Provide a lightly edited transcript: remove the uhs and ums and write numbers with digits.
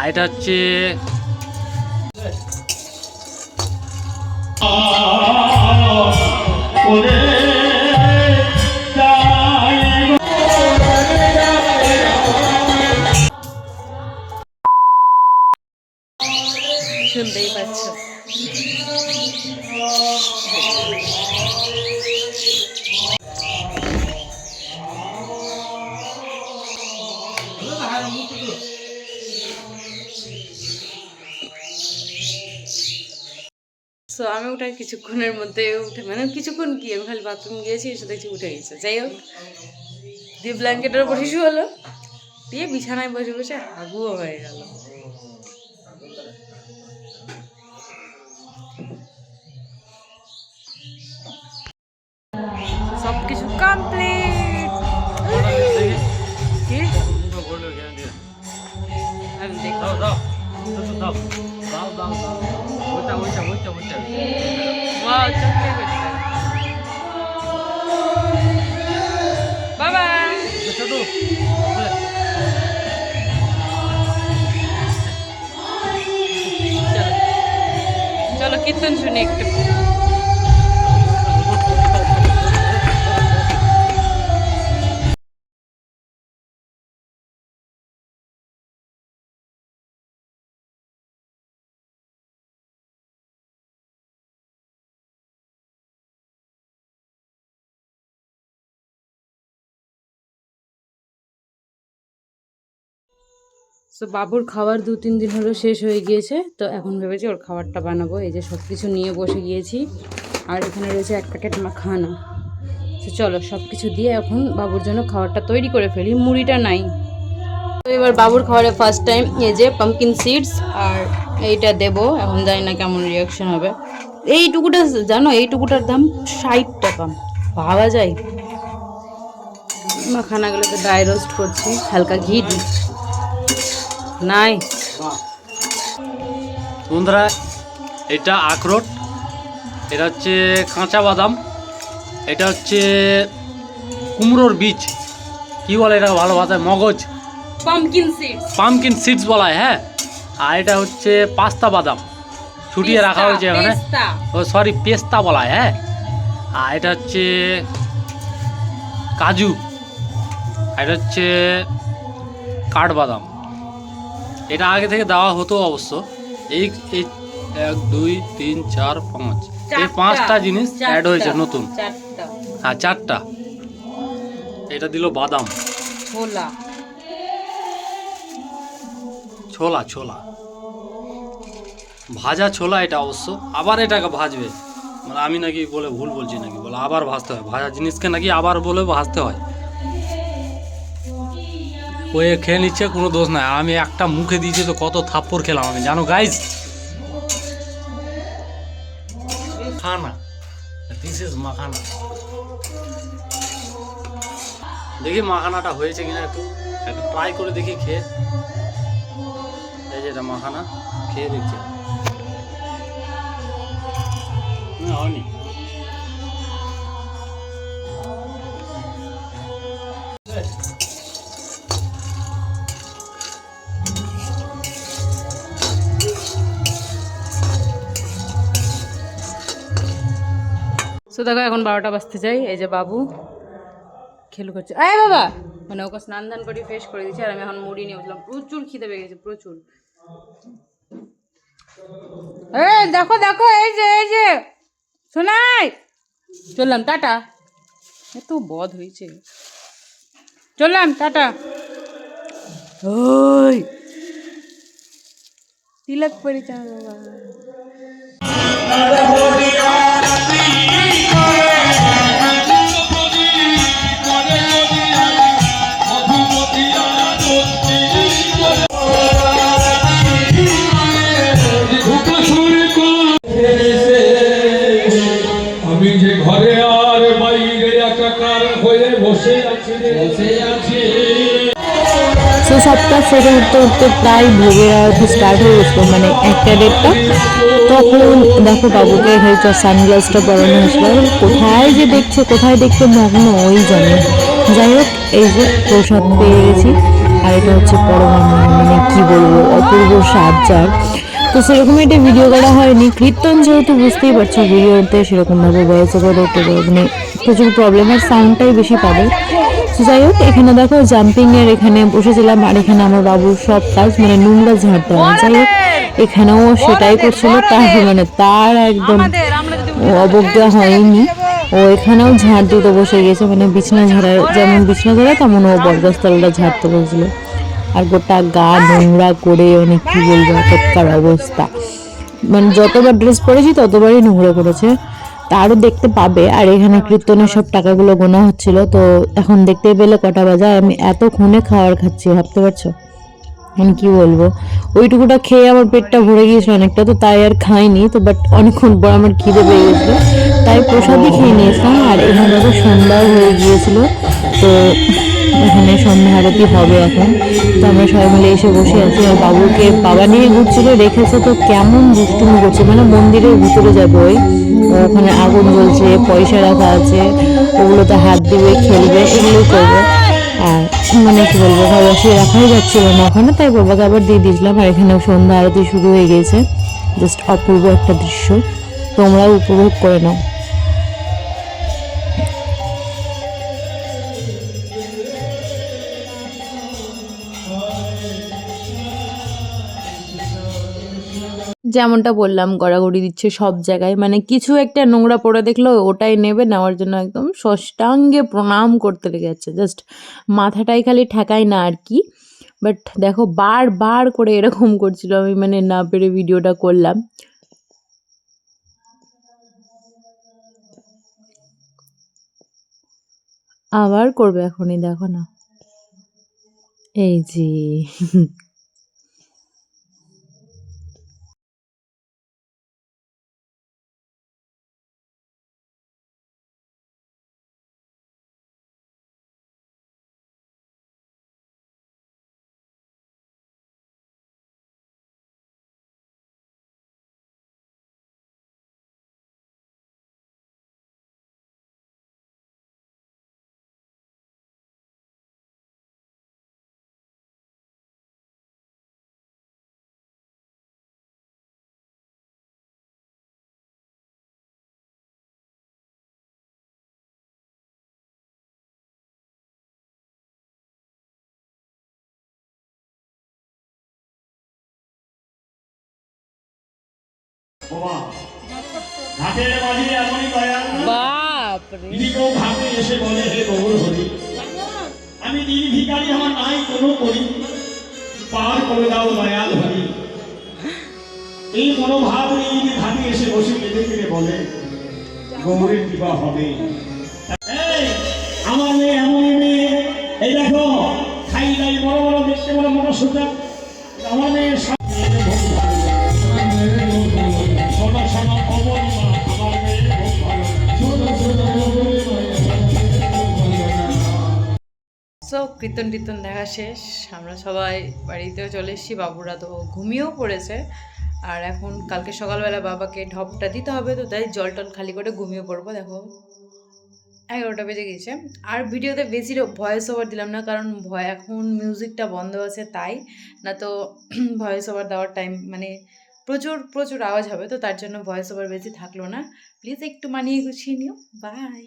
আর এটা হচ্ছে শুনতেই পাচ্ছ। সো আমি ওটা কিছুক্ষণের মধ্যে উঠে, মানে কিছুক্ষণ কি, আমি খালি বাথরুম গিয়েছি, এসে দেখছি উঠে গেছে। যাই হোক, দিয়ে ব্ল্যাঙ্কেটের উপর শিশু হলো, দিয়ে বিছানায় বসে বসে হাগুও হয়ে গেল। সব কিছু কমপ্লিট। কি আমি দেখি বাবা, চলো কীর্তন শুনি একটু। সো বাবুর খাবার 2-3 দিন হলো শেষ হয়ে গিয়েছে, তো এখন ভেবেছি ওর খাবারটা বানাবো। এই যে সব কিছু নিয়ে বসে গিয়েছি, আর এখানে রয়েছে 1 প্যাকেট মাখানা। তো চলো সব কিছু দিয়ে এখন বাবুর জন্য খাবারটা তৈরি করে ফেলি। মুড়িটা নাই, তো এবার বাবুর খাবারে ফার্স্ট টাইম এই যে পাম্পকিন সিডস, আর এইটা দেবো। এখন জানি না কেমন রিয়াকশন হবে। এইটুকুটা জানো, এইটুকুটার দাম 60 টাকা, ভাবা যায়। মাখানাগুলোকে ড্রাই রোস্ট করছি, হালকা ঘি দিই। নাই বন্ধুরা, এটা আখরোট, এটা হচ্ছে কাঁচা বাদাম, এটা হচ্ছে কুমড়োর বীজ, কি বলে এটা ভালো ভাষায়, মগজ, পামকিন সিডস বলা হয়। হ্যাঁ, আর এটা হচ্ছে পাস্তা বাদাম, ছুটিয়ে রাখা হয়েছে এখানে, ও সরি পেস্তা বলা হয়। হ্যাঁ, আর এটা হচ্ছে কাজু, এটা হচ্ছে কাঠবাদাম। এটা আগে থেকে দেওয়া হতো অবশ্য। এই 1 2 3 4 5 এই 5টা জিনিস অ্যাড হয়েছে নতুন। হ্যাঁ, 4টা। এটা দিল বাদাম, ছোলা ছোলা ভাজা ছোলা, এটা অবশ্য আবার এটাকে ভাজবে, মানে আমি নাকি বলে ভুল বলছি নাকি, বলে আবার ভাজতে হয়, ভাজা জিনিসকে নাকি আবার বলে ভাজতে হয়। ওই খেয়ে নিচ্ছে, কোনো দোষ নাই। আমি একটা মুখে দিয়েছি তো কত থাপ্পড় খেলাম আমি, জানো গাইস। খানা, দিস ইজ মাখানা। দেখি মাখানাটা হয়েছে কিনা, একটু ট্রাই করে দেখি খেয়ে। এই যে এটা মাখানা, খেয়ে দেখছি। হয়নি। সো দেখো এখন 12টা বাজতে যাই। এই যে বাবু খেলু করছে, আয় বাবা, মানে ওকে স্নান দান করে ফ্রেশ করে দিচ্ছি, আর আমি এখন মুড়ি নিয়ে বসলাম। প্রচুর খিদে পেয়ে গেছে, প্রচুর। দেখো দেখো, এই যে শোনাই, চললাম, টাটা। এত বদ হয়েছে, চললাম, টাটা। ওই তিলক পরিচয় বাবা। আমি যে ঘরে আর বাইরে একাকার হয়ে বসে আছি। সো সবটা সেরে উঠতে উঠতে প্রায় ভোগের আরতি স্টার্ট হয়ে গেছিলো, মানে 1টা-1:30টা। তখন দেখো বাবুকে হয়তো সানগ্লাসটা পরানো হয়েছিল, কোথায় যে দেখছে, কোথায় দেখতে মগ্ন ওই জানে। যাই হোক, এই যে প্রসাদ পেয়ে গেছি, আর এটা হচ্ছে পরমাণু, মানে কি বলবো, অপূর্ব সাজ্জার। তো সেরকম একটা ভিডিও করা হয়নি, কীর্তন যেহেতু বুঝতেই পারছো ভিডিওতে সেরকমভাবে ভয়েস ওভার করতে মানে প্রচুর প্রবলেম, আর সাউন্ডটাই বেশি পাবে। তো যাই হোক, এখানে দেখো জাম্পিং এর এখানে বসেছিলাম, আর এখানে আমার বাবুর সব কাজ মানে নোংরা ঝাড়তে হবে। যাই হোক, এখানেও সেটাই করছিল, তার মানে তার একদম অবজ্ঞা হয়নি, ও এখানেও ঝাড় দিতে বসে গেছে, মানে বিছানা ঝাড়ার যেমন বিছানা ঝাড়া তেমন ও বরগাছতলাটা ঝাড়তে বসেছিল। আর গোটা গা নোংরা করে, মানে কি বলবো, এতকার অবস্থা, মানে যতবার ড্রেস পরেছি ততবারই নোংরা করেছে। তা আরও দেখতে পাবে। আর এখানে কীর্তনের সব টাকাগুলো গোনা হচ্ছিল, তো এখন দেখতে পেলে কটা বাজায়, আমি এতক্ষণে খাবার খাচ্ছি, ভাবতে পারছো, মানে কি বলবো, ওইটুকুটা খেয়ে আমার পেটটা ভরে গিয়েছিল অনেকটা, তো তাই আর খাইনি। তো বাট অনেকক্ষণ পর আমার খিদে পেয়ে গেছিলো, তাই প্রসাদই খেয়ে নিয়েছিলাম। আর এখানে দেখো সন্ধ্যাও হয়ে গিয়েছিল, তো এখানে সন্ধ্যা আরতি হবে এখন। তো আমরা সবাই মিলে এসে বসে আছি, আর বাবুকে বাবা নিয়ে ঘুরছিল, রেখেছে তো কেমন দুষ্টুমি করছে, মানে মন্দিরের ভিতরে যাবে ওই, ওখানে আগুন জ্বলছে, পয়সা রাখা আছে, ওগুলোতে হাত দিবে, খেলবে, এগুলোই করবে। আর মানে কি বলবো, ঘর বসিয়ে রাখাই যাচ্ছিল না ওখানে, তাই বাবাকে আবার দিয়ে দিয়েছিলাম। আর এখানে সন্ধ্যা আরতি শুরু হয়ে গিয়েছে, জাস্ট অপূর্ব একটা দৃশ্য, তোমরাও উপভোগ করে নাও। যেমনটা বললাম, গড়াগড়ি দিচ্ছে সব জায়গায়, মানে কিছু একটা নোংরা পড়ে দেখলো ওটাই নেবে, নেওয়ার জন্য একদম ষষ্ঠাঙ্গে প্রণাম করতে লেগে যাচ্ছে, জাস্ট মাথাটাই খালি ঠেকায় না আর কি। বাট দেখো বার করে এরকম করছিল, আমি মানে না পেরে ভিডিওটা করলাম। আবার করবে এখনই, দেখো না, এই যে ঘাটের মাঝে এমনই দয়াল না, বাপরে, যদি কেউ ঘাটে এসে বলে হে গৌর হরি, আমি দিন ভিখারি, আমার নাই কোনো করি, পার করে দাও দয়াল হরি, এই মনোভাব নিয়ে যদি ঘাটে এসে বসে কেঁদে কেঁদে বলে গৌরের কৃপা হবে। এই আমার মেয়ে এমনই মেয়ে, এই দেখো খাই দাই বড় বড় দেখতে বড় মোটা সোজা, আমার মেয়ে সো কীর্তন টীর্তন দেখা শেষ, আমরা সবাই বাড়িতেও চলে এসেছি, বাবুরা তো ঘুমিয়েও পড়েছে। আর এখন কালকে সকালবেলা বাবাকে ঢপটা দিতে হবে, তো তাই জল টল খালি করে ঘুমিয়ে পড়বো। দেখো 11টা বেজে গেছে। আর ভিডিওতে বেশি ভয়েস ওভার দিলাম না, কারণ এখন মিউজিকটা বন্ধ আছে, তাই না তো ভয়েস ওভার দেওয়ার টাইম মানে প্রচুর আওয়াজ হবে, তো তার জন্য ভয়েস ওভার বেশি থাকলো না। প্লিজ একটু মানিয়ে গুছিয়ে নিও। বাই।